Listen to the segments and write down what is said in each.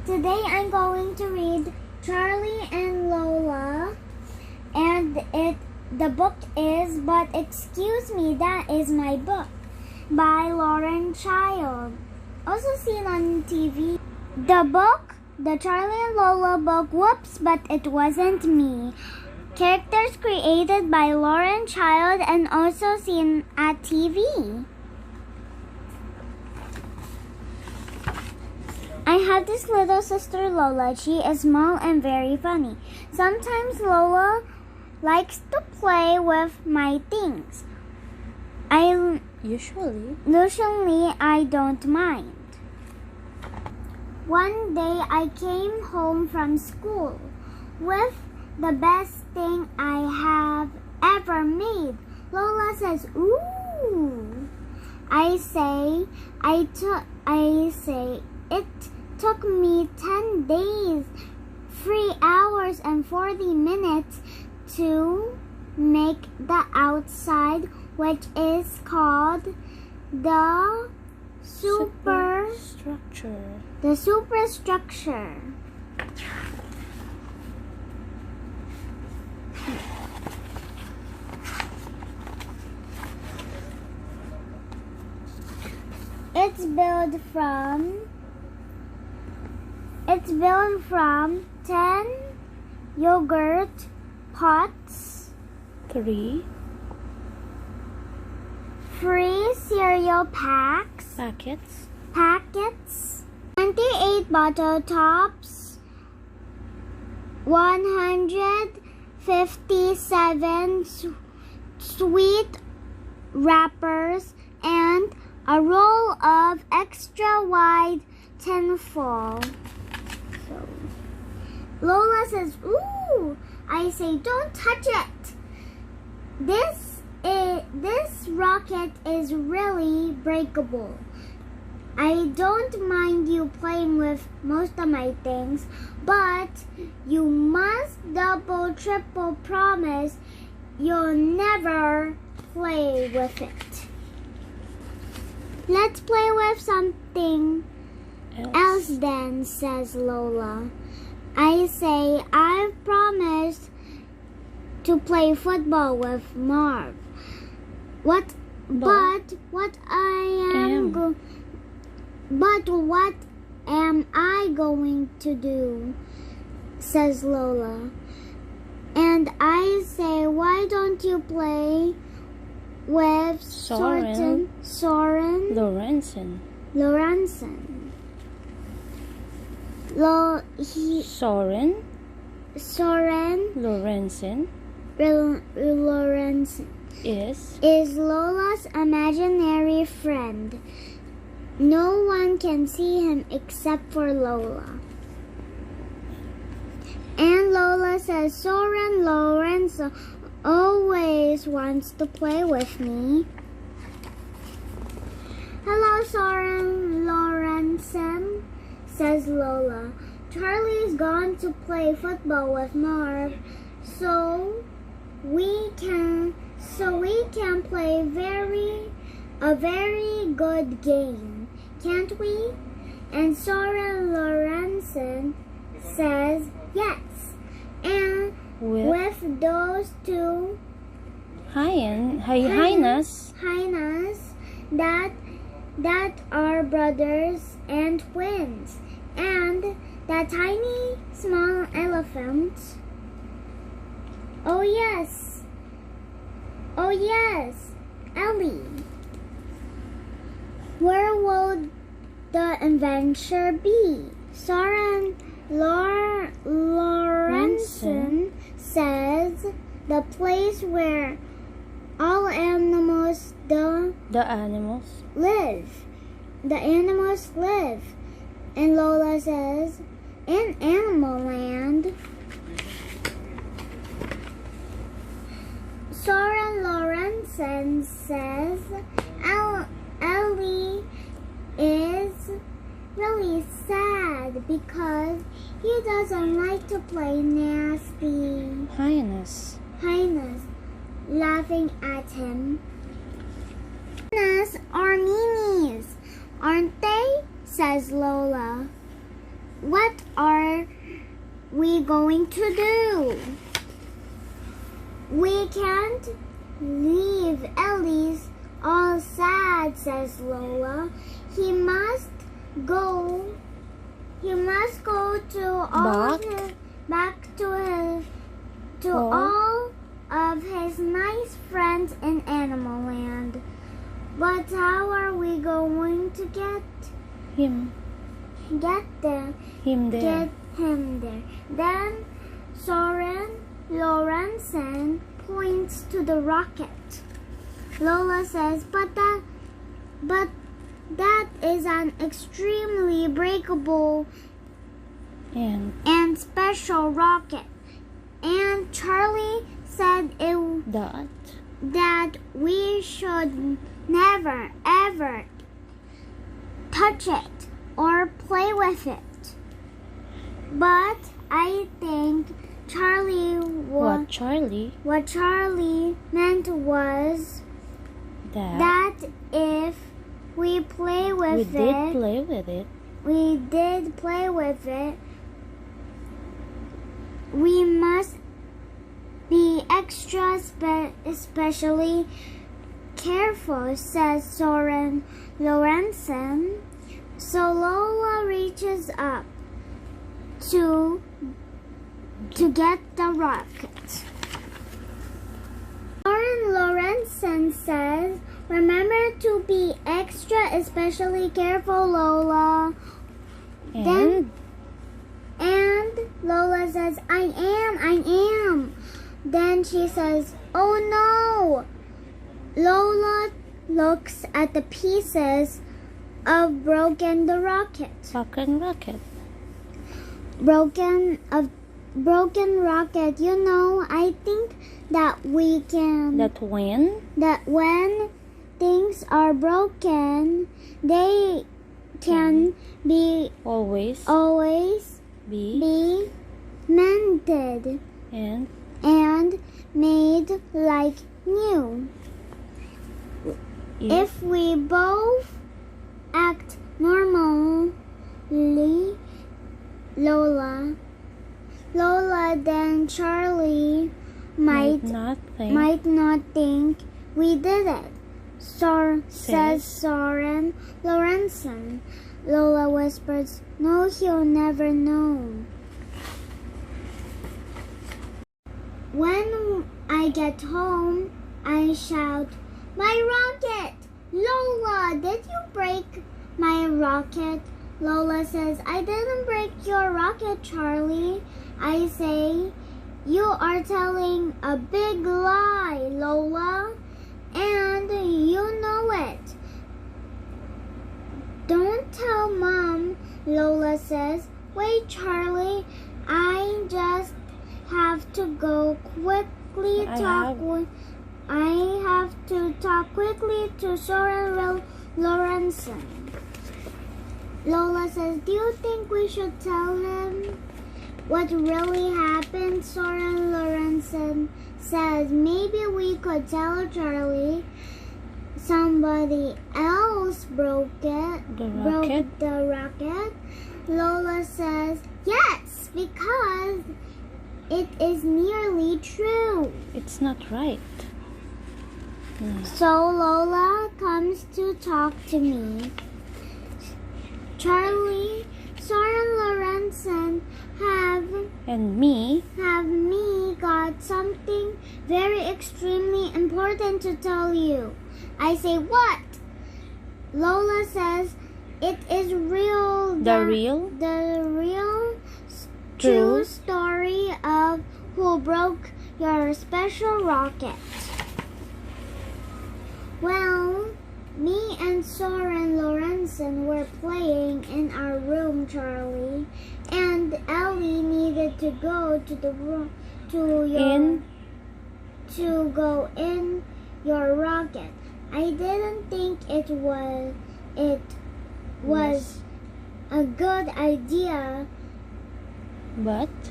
Today I'm going to read Charlie and Lola, and the book is But Excuse Me, That Is My Book by Lauren Child, also seen on TV. The Charlie and Lola book, whoops, but it wasn't me. Characters created by Lauren Child and also seen at TV. I have this little sister Lola. She is small and very funny. Sometimes Lola likes to play with my things. Usually I don't mind. One day I came home from school with the best thing I have ever made. Lola says, "Ooh." I say it took me 10 days, 3 hours and 40 minutes to make the outside, which is called the superstructure. The superstructure. It's built from 10 yogurt pots, 3 cereal packets, 28 bottle tops, 157 sweet wrappers, and a roll of extra wide tinfoil. Lola says, "Ooh." I say, "Don't touch it. This rocket is really breakable. I don't mind you playing with most of my things, but you must double, triple promise you'll never play with it. Let's play with something else then," says Lola. I say, "I've promised to play football with Marv. What am I going to do?" says Lola. And I say, "Why don't you play with Soren Lorenzen? Soren Lorenzen is Lola's imaginary friend. No one can see him except for Lola." And Lola says, "Soren Lorenzen always wants to play with me." "Hello, Soren Lorenzen," says Lola. "Charlie's gone to play football with Marv, so we can play a very good game, can't we?" And Soren Lorenzen says yes. And with those two hyenas that are brothers and twins, and that tiny small elephant. Oh yes, Ellie. Where will the adventure be? Soren Lorenzen says the place where all animals live. And Lola says, "In Animal Land." Soren Lorenzen says Ellie is really sad because he doesn't like to play nasty hyenas laughing at him. Hyenas are meanies, aren't they? says Lola. what are we going to do? We can't leave Ellie's all sad, says Lola. He must go to all of his nice friends in Animal Land. But how are we going to get him there? Then Soren Lorentzen points to the rocket. Lola says, but that is an extremely breakable and special rocket. And Charlie said that we should never ever touch it or play with it. But I think what Charlie meant was that if we did play with it, we must be extra especially careful, says Soren Lorentzen. So Lola reaches up to get the rocket. Soren Lorentzen says, remember to be extra especially careful, Lola. And Lola says, I am. Then she says, oh no. Lola looks at the pieces of broken rocket. You know, I think that we can. That when things are broken, they can be always be mended and made like new. If we both act normally, Lola, then Charlie might not think we did it. Says Soren Lorentzen. Lola whispers, no, he'll never know. When I get home, I shout, my rocket! Lola, did you break my rocket? Lola says, I didn't break your rocket, Charlie. I say, you are telling a big lie, Lola, and you know it. Don't tell Mom, Lola says. Wait, Charlie, I just have to go quickly I have to talk quickly to Soren Lorentzen. Lola says, do you think we should tell him what really happened? Soren Lorentzen says, maybe we could tell Charlie somebody else broke the rocket. Lola says, yes, because it is nearly true. It's not right. So Lola comes to talk to me. Charlie, Soren Lorentzen have me got something very extremely important to tell you. I say, what? Lola says, it is real. The real true story of who broke your special rocket. Well, me and Soren Lorentzen were playing in our room, Charlie, and Ellie needed to go to the room to go in your rocket. I didn't think it was a good idea,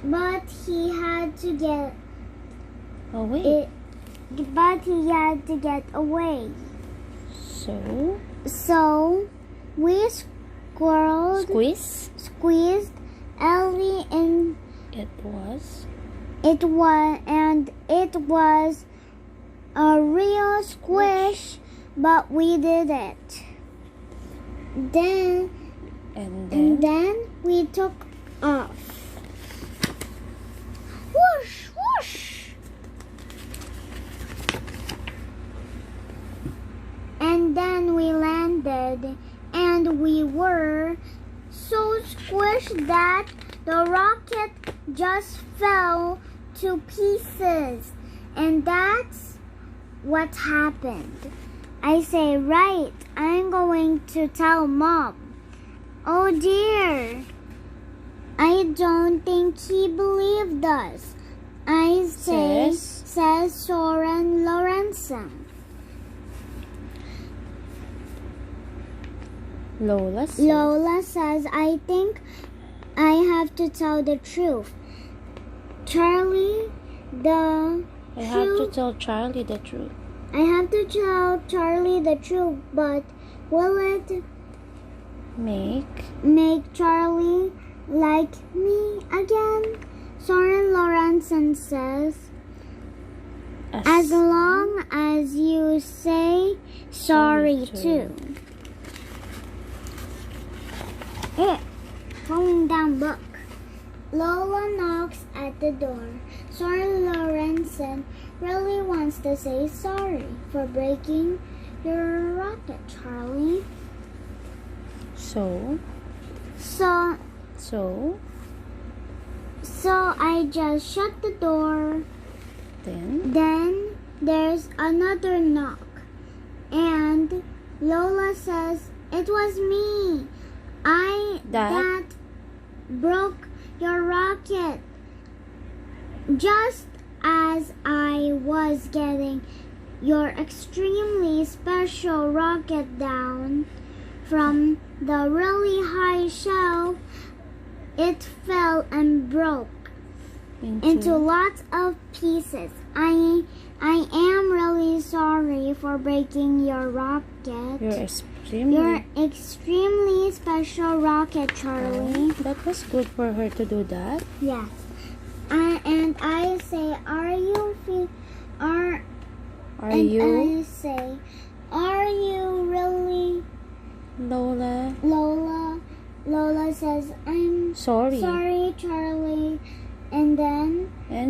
but he had to get away. But he had to get away. So we squeezed Ellie and It was a real squish, but we did it. Then we took off. Whoosh, whoosh. And then we landed, and we were so squished that the rocket just fell to pieces. And that's what happened. I say, right, I'm going to tell Mom. Oh dear. I don't think he believed us. I say, says Soren Lorenzen. Lola says, I think I have to tell the truth. Charlie, I have to tell Charlie the truth. I have to tell Charlie the truth, but will it make Charlie like me again? Soren Lorenzen says, as long as you say sorry too. Falling down book. Lola knocks at the door. Soren Lorenzen really wants to say sorry for breaking your rocket, Charlie. So I just shut the door. Then there's another knock. And Lola says, it was me. That broke your rocket. Just as I was getting your extremely special rocket down from the really high shelf, it fell and broke into lots of pieces. I am really sorry for breaking your rocket. Your extremely special rocket, Charlie. That was good for her to do that. Yes. And I say, are you really Lola? Lola says, I'm sorry, Charlie. And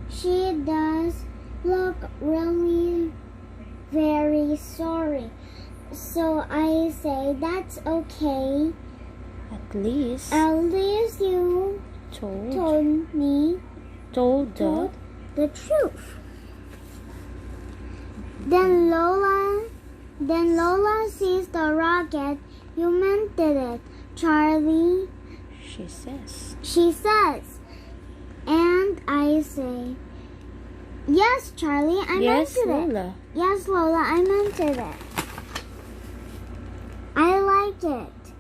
she does look really very sorry. So I say, that's okay. At least you told the truth. Then Lola sees the rocket. You meant it, Charlie. She says. And I say, yes, Charlie, I meant it. Yes, Lola, I meant it. I like it,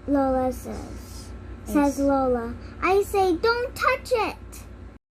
Lola says. Lola. I say, don't touch it.